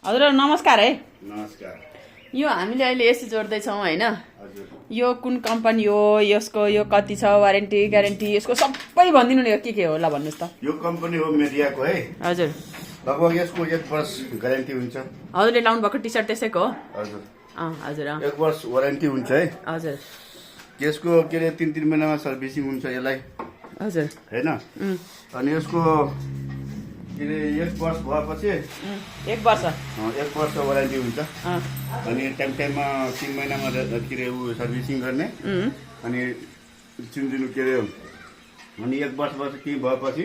हजुर नमस्कार है। नमस्कार। यो हामीले अहिले एसी जोड्दैछौँ होइन। हजुर। यो कुन कम्पनी हो, यसको यो कति छ वारेन्टी ग्यारेन्टी, यसको सबै भनिदिनु नि के होला भन्नुहोस् त। यो कम्पनी हो मेडियाको है। हजुर। लगभग यसको 1 वर्ष ग्यारेन्टी हुन्छ। हजुरले लाउनु भएको टी सर्ट त्यसैको हो? हजुर। हजुर 1 वर्ष वारेन्टी हुन्छ है। हजुर। यसको के अरे 3 महिनामा सर्भिसिङ हुन्छ यसलाई। हजुर हैन? अनि यसको के अरे 1 वर्ष भएपछि 1 वर्ष 1 वर्ष वारेन्टी हुन्छ। अनि टाइममा 3 महिनामा के अरे उ सर्भिसिङ गर्ने। अनि चिन्दिनु के अरे अनि 1 वर्षपछि के भएपछि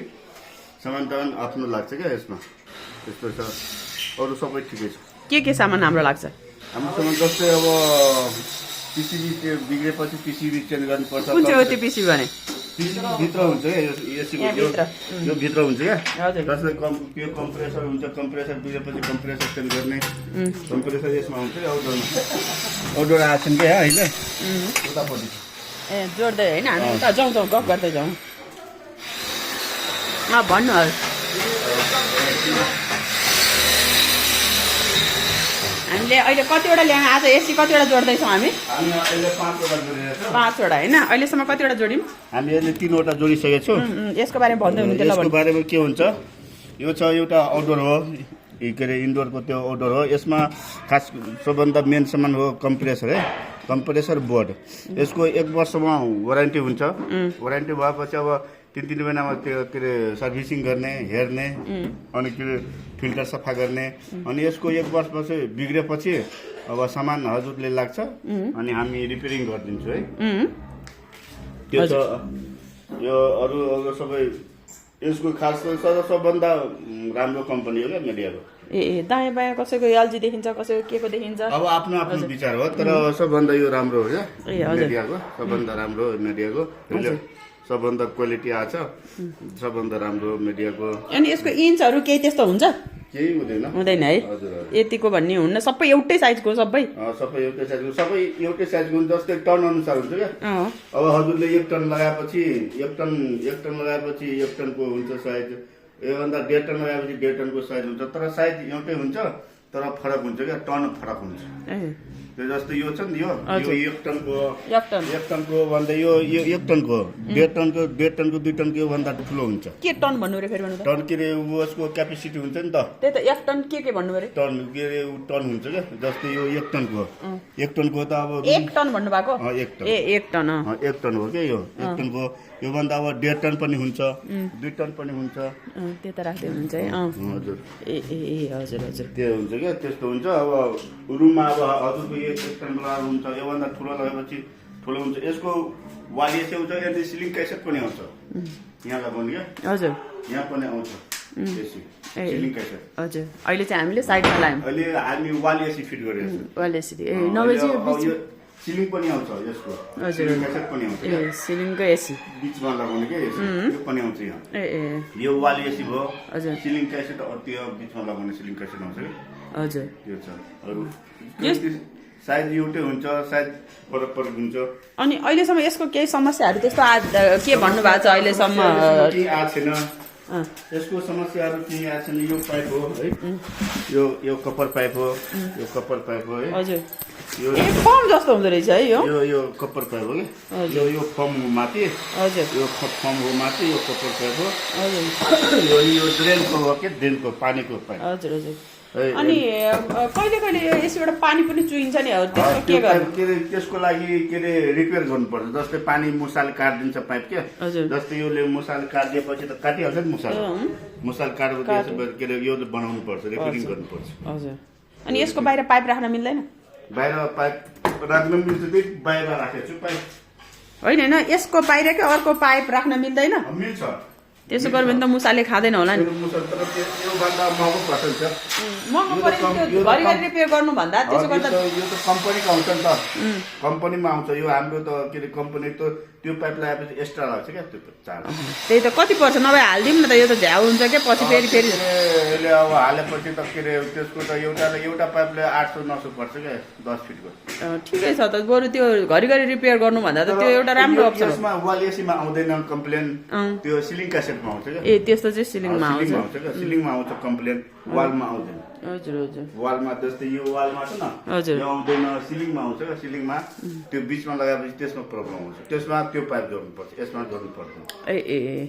सामान तामान आफ्नो लाग्छ क्या यसमा। त्यस्तो छ। अरू सबै ठिकै छ। के सामान हाम्रो लाग्छ? हाम्रो सामान जस्तै अब पिसिबी बिग्रेपछि पिसिबी चेन्ज गर्नुपर्छ। कुन चाहिँ हो त्यो पिसिबी भने? पिसिबी भित्र हुन्छ क्या यो भित्र हुन्छ क्या। जस्तै यो कम्प्रेसर हुन्छ, कम्प्रेसर बिग्रेपछि कम्प्रेसर चेन्ज गर्ने। कम्प्रेसर यसमा हुन्छ आउटडोरमा। आउटडोर आछन् क्या होइन उतापट्टि। जोड्दै होइन हामी उता जाउँ गफ गर्दै जाउँ। भन्नुहोस्। हामीले अहिले कतिवटा ल्यायौँ? आज एसी कतिवटा जोड्दैछौँ हामी? अहिले 5वटा जोडिरहेको छ। 5वटा होइन? अहिलेसम्म कतिवटा जोड्यौँ? हामी अहिले 3वटा जोडिसकेको छौँ। यसको बारेमा भन्दै हुनुहुन्थ्यो ल। यसको बारेमा के हुन्छ, यो छ एउटा आउटडोर हो, के अरे इन्डोरको त्यो आउटडोर हो। यसमा खास सबभन्दा मेन सामान हो कम्प्रेसर है, कम्प्रेसर बोर्ड। यसको 1 वर्षमा वारेन्टी हुन्छ। वारेन्टी भएपछि अब 3 महिनामा त्यो के अरे सर्भिसिङ गर्ने, हेर्ने, अनि के अरे फिल्टर सफा गर्ने। अनि यसको 1 वर्षपछि बिग्रेपछि अब सामान हजुरले लाग्छ अनि हामी रिपेयरिङ गरिदिन्छौँ है। त्यो छ। यो अरू सबै यसको खास सबभन्दा राम्रो कम्पनी हो क्या मेडियाको। दायाँ बायाँ कसैको एलजी देखिन्छ, कसैको के को देखिन्छ। अब आफ्नो आफ्नो विचार हो, तर सबभन्दा यो राम्रो हो क्या मेडियाको। सबभन्दा राम्रो मेडियाको, सबभन्दा क्वालिटी आछ, सबभन्दा राम्रो मेडियाको। अनि यसको इन्चहरू केही त्यस्तो हुन्छ? केही हुँदैन है। यतिको भन्ने हुन्न, सबै एउटै साइजको सबै एउटै साइजको सबै एउटै साइजको हुन्छ। जस्तै टन अनुसार हुन्छ क्या। अब हजुरले 1 टन लगाएपछि 1 टनको हुन्छ साइज। योभन्दा 1.5 टन लगाएपछि 1.5 टनको साइज हुन्छ। तर साइज एउटै हुन्छ, तर फरक हुन्छ क्या, टन फरक हुन्छ। जस्तो यो छ नि, यो 1 टनको 1 टनको भन्दा यो 1 टनको 1.5 टनको 2 टनको योभन्दा ठुलो हुन्छ। के टन भन्नु रे फेरि भन्नु त? टन के अरे उसको क्यापेसिटी हुन्छ नि त। त्यही त 1 टन के भन्नु रे? टन के अरे टन हुन्छ क्या। जस्तै यो 1 टनको 1 टनको त अब 1 टन भन्नु भएको? 1 टन। 1 टन 1 टन हो क्या यो 1 टनको। योभन्दा अब 1.5 टन पनि हुन्छ, 2 टन पनि हुन्छ। त्यो त राख्दै हुनुहुन्छ है। हजुर। हजुर हजुर त्यो हुन्छ क्या, त्यस्तो हुन्छ। अब रुममा अब हजुरको 1 टन लगाएको हुन्छ, योभन्दा ठुलो लगाएपछि ठुलो हुन्छ। यसको वाल यसै हुन्छ, यदि सिलिङ क्यासेट पनि आउँछ यहाँ लगाउने क्या। हजुर यहाँ पनि आउँछ सिलिङ क्यासेट। हजुर। अहिले चाहिँ हामीले साइडमा लायौँ। अहिले हामी वाल एसी फिट गरेको छौँ। वाल एसी सिलिङ पनि आउँछ यसको। हजुर। सिलिङ क्यासेट पनि आउँछ। सिलिङको एसी बिचमा लगाउने क्या एसी, यो पनि आउँछ यहाँ। यो वाल एसी भयो। हजुर। सिलिङ क्यासेट त्यो बिचमा लगाउने सिलिङ क्यासेट आउँछ कि। हजुर। त्यो छ। अरू साइज एउटै हुन्छ, साइज फरक हुन्छ। अनि अहिलेसम्म यसको केही समस्याहरू त्यस्तो के भन्नुभएको छ अहिलेसम्म? केही आएको छैन यसको समस्याहरू, केही आएको छैन। यो पाइप हो है, यो कपर पाइप हो, यो कपर पाइप हो है। हजुर। यो फर्म जस्तो हुँदो रहेछ है यो कपर पाइप हो कि। यो फर्म हो माथि। हजुर। यो फर्म हो माथि, यो कपर पाइप हो। हजुर। यो ड्रेनको हो कि, ड्रेनको पानीको पाइप। हजुर हजुर। अनि कहिले कहिले यसबाट पानी पनि चुइन्छ नि, त्यसको के गर्नु? के अरे त्यसको लागि के अरे रिपेयर गर्नुपर्छ। जस्तै पानी मुसाले काटिदिन्छ पाइप क्या। जस्तै योले मुसाले काटिदिएपछि त काटिहाल्छ नि मुसाले काटेपछि के अरे यो बनाउनु पर्छ, रिपेयरिङ गर्नुपर्छ। हजुर। अनि यसको बाहिर पाइप राख्न मिल्दैन? बाहिर पाइप राख्न मिल्छ, त्यही बाहिर राखेको छु पाइप। होइन होइन, यसको बाहिरकै अर्को पाइप राख्न मिल्दैन? मिल्छ। त्यसो गर्यो भने त मुसाले खाँदैन होला नि। घरिघरि रिपेयर गर्नुभन्दा त्यसो गर्दा यो त कम्पनीको आउँछ नि त, कम्पनीमा आउँछ। यो हाम्रो त के अरे कम्पनी त त्यो पाइप लगाएपछि एक्स्ट्रा लाग्छ क्या त्यो चार्ज। त्यही त कति पर्छ नभए हालिदिउँ न त, यो त झ्याउ हुन्छ क्या पछि फेरि यसले अब हालेपछि त के अरे त्यसको त एउटा पाइपले 800-900 पर्छ क्या 10 फिटको। ठिकै छ त, बरु त्यो घरिघरि रिपेयर गर्नुभन्दा त त्यो एउटा राम्रो अप्सन हो। यसमा वाल एसीमा आउँदैन कम्प्लेन, त्यो सिलिङ क्यासेट त्यसमा आउँछ क्या ए त्यस्तो चाहिँ सिलिङमा आउँछ सिलिङमा आउँछ क्या सिलिङमा आउँछ कम्प्लेन वालमा आउँदैन हजुर हजुर वालमा जस्तै यो वालमा छ न हजुर यो आउँदैन सिलिङमा आउँछ क्या सिलिङमा त्यो बिचमा लगाएपछि त्यसमा प्रब्लम आउँछ त्यसमा त्यो पाइप जोड्नुपर्छ यसमा जोड्नु पर्दैन ए ए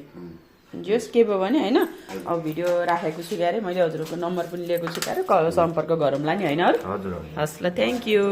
जस के भयो भने होइन अब भिडियो राखेको छु क्यारे मैले हजुरको नम्बर पनि लिएको छु क्यारे सम्पर्क गरौँला नि होइन हजुर हस् ल थ्याङ्क यू